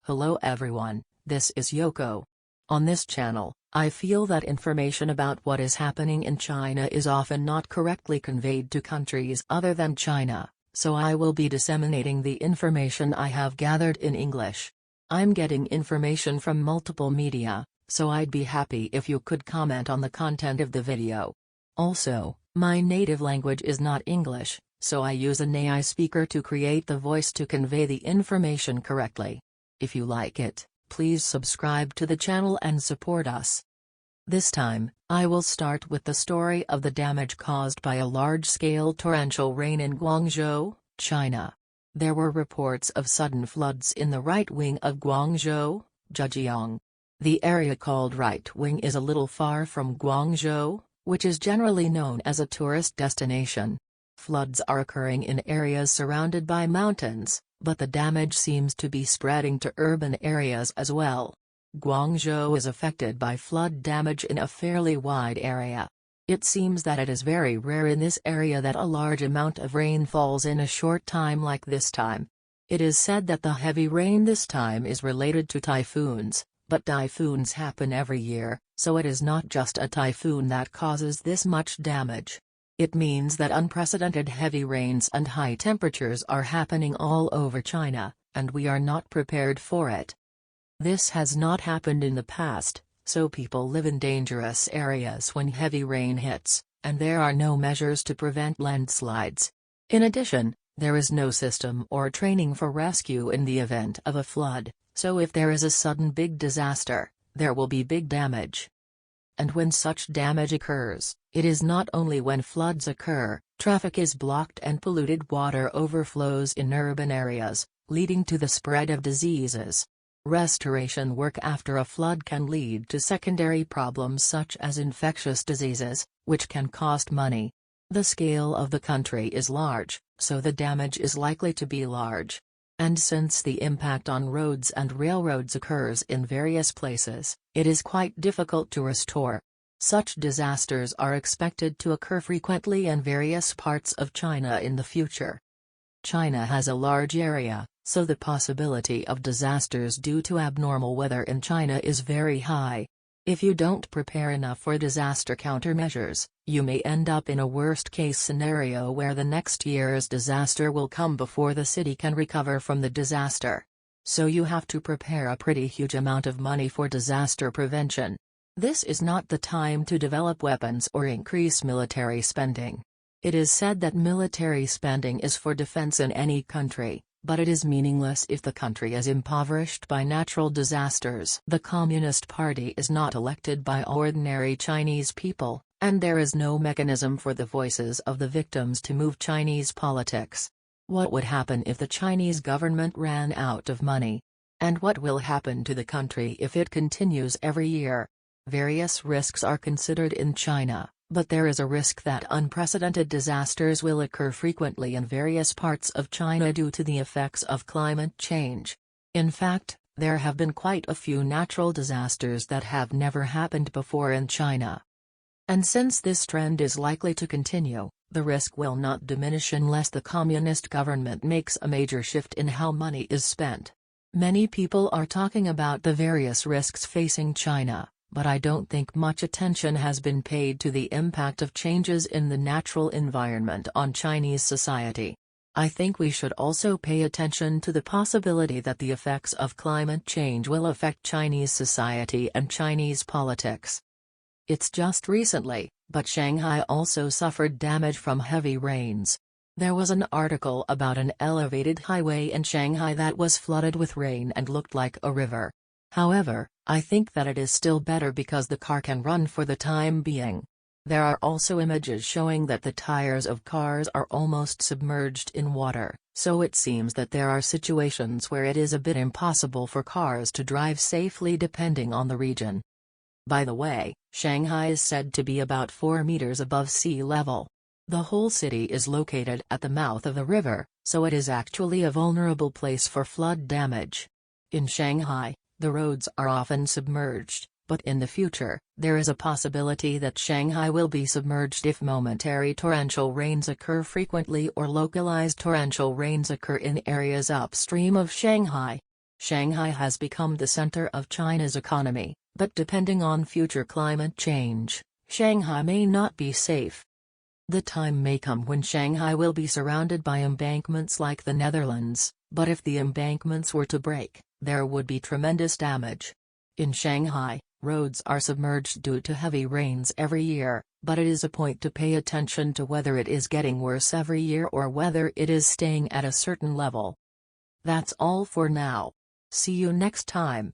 Hello everyone, this is Yoko. On this channel, I feel that information about what is happening in China is often not correctly conveyed to countries other than China, so I will be disseminating the information I have gathered in English. I'm getting information from multiple media, so I'd be happy if you could comment on the content of the video. Also, my native language is not English, so I use an AI speaker to create the voice to convey the information correctly. If you like it, please subscribe to the channel and support us. This time, I will start with the story of the damage caused by a large-scale torrential rain in Guangzhou, China. There were reports of sudden floods in the right wing of Guangzhou, Zhejiang. The area called right wing is a little far from Guangzhou, which is generally known as a tourist destination. Floods are occurring in areas surrounded by mountains, but the damage seems to be spreading to urban areas as well. Guangzhou is affected by flood damage in a fairly wide area. It seems that it is very rare in this area that a large amount of rain falls in a short time like this time. It is said that the heavy rain this time is related to typhoons, but typhoons happen every year, so it is not just a typhoon that causes this much damage. It means that unprecedented heavy rains and high temperatures are happening all over China, and we are not prepared for it. This has not happened in the past, so people live in dangerous areas when heavy rain hits, and there are no measures to prevent landslides. In addition, there is no system or training for rescue in the event of a flood, so if there is a sudden big disaster, there will be big damage. And when such damage occurs, it is not only when floods occur, traffic is blocked and polluted water overflows in urban areas, leading to the spread of diseases. Restoration work after a flood can lead to secondary problems such as infectious diseases, which can cost money. The scale of the country is large, so the damage is likely to be large. And since the impact on roads and railroads occurs in various places, it is quite difficult to restore. Such disasters are expected to occur frequently in various parts of China in the future. China has a large area, so the possibility of disasters due to abnormal weather in China is very high. If you don't prepare enough for disaster countermeasures, you may end up in a worst-case scenario where the next year's disaster will come before the city can recover from the disaster. So you have to prepare a pretty huge amount of money for disaster prevention. This is not the time to develop weapons or increase military spending. It is said that military spending is for defense in any country, but it is meaningless if the country is impoverished by natural disasters. The Communist Party is not elected by ordinary Chinese people, and there is no mechanism for the voices of the victims to move Chinese politics. What would happen if the Chinese government ran out of money? And what will happen to the country if it continues every year? Various risks are considered in China, but there is a risk that unprecedented disasters will occur frequently in various parts of China due to the effects of climate change. In fact, there have been quite a few natural disasters that have never happened before in China. And since this trend is likely to continue, the risk will not diminish unless the communist government makes a major shift in how money is spent. Many people are talking about the various risks facing China, but I don't think much attention has been paid to the impact of changes in the natural environment on Chinese society. I think we should also pay attention to the possibility that the effects of climate change will affect Chinese society and Chinese politics. It's just recently, but Shanghai also suffered damage from heavy rains. There was an article about an elevated highway in Shanghai that was flooded with rain and looked like a river. However, I think that it is still better because the car can run for the time being. There are also images showing that the tires of cars are almost submerged in water, so it seems that there are situations where it is a bit impossible for cars to drive safely depending on the region. By the way, Shanghai is said to be about 4 meters above sea level. The whole city is located at the mouth of the river, so it is actually a vulnerable place for flood damage. In Shanghai, the roads are often submerged, but in the future, there is a possibility that Shanghai will be submerged if momentary torrential rains occur frequently or localized torrential rains occur in areas upstream of Shanghai. Shanghai has become the center of China's economy, but depending on future climate change, Shanghai may not be safe. The time may come when Shanghai will be surrounded by embankments like the Netherlands, but if the embankments were to break, there would be tremendous damage. In Shanghai, roads are submerged due to heavy rains every year, but it is a point to pay attention to whether it is getting worse every year or whether it is staying at a certain level. That's all for now. See you next time.